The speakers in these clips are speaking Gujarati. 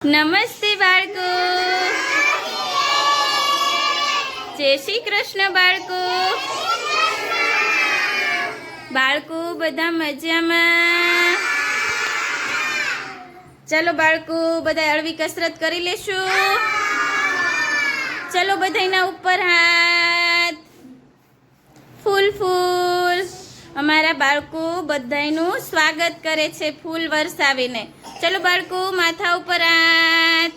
નમસ્તે બાળકો, જય શ્રી કૃષ્ણ બાળકો. બાળકો બધા મજામાં? ચલો બાળકો, બધા હળવી કસરત કરી લેશું. ચલો બધાના ઉપર હાથ. ફૂલ ફૂલ. અમારા બાળકો બધાનું સ્વાગત કરે છે ફૂલ વરસાવીને. ચલો બાળકો, માથા ઉપર હાથ.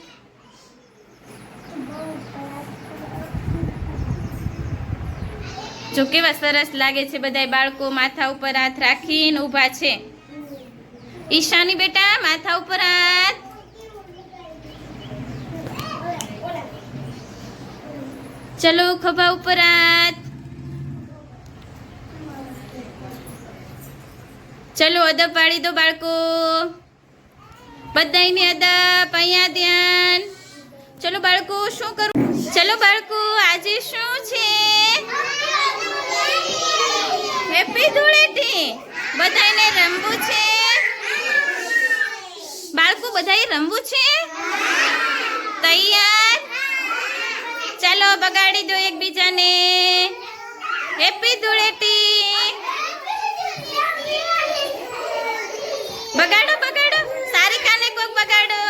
જો કેવા સરસ લાગે છે બધા બાળકો માથા ઉપર હાથ રાખીને ઊભા છે. ઈશાની બેટા, માથા ઉપર હાથ. ચલો ખભા ઉપર હાથ. ચલો અદબ પાડી દો બાળકો. બધાયને અદબ, અહીંયા ધ્યાન. ચલો બાળકો, શું કરું? ચલો બાળકો, આજે શું છે? હેપી ધૂળેટી. બધાયને રમવું છે બાળકો? બધાય રમવું છે? તૈયાર? ચલો બગાડી દો એકબીજાને. હેપી ધૂળેટી. બગાડો બગાડો, સારિકાને કોક બગાડો.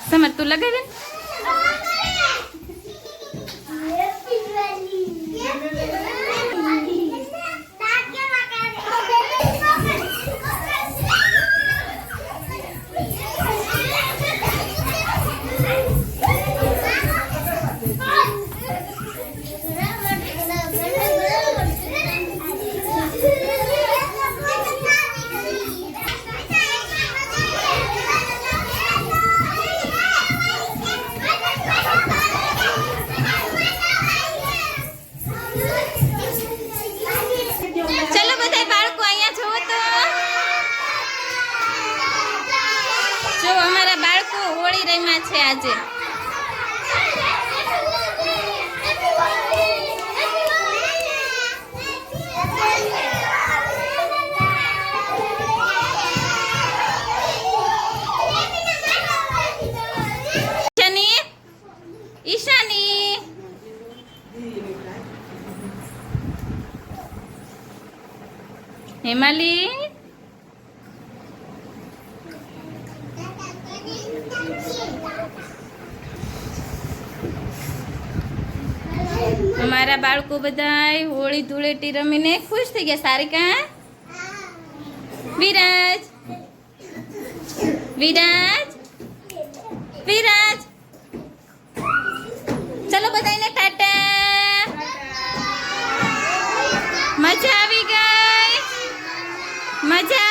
સમર તું લગાવે. અમારા બાળકો હોળી રમ્યા છે આજે. ઈશાની, હેમાલી, અમારા બાળકો બધાય હોળી ધૂળેટી રમીને ખુશ થઈ ગયા. સારિકા, વિરાજ, વિરાજ, વિરાજ. ચલો બધાને ટાટા. મજા આવી ગઈ? મજા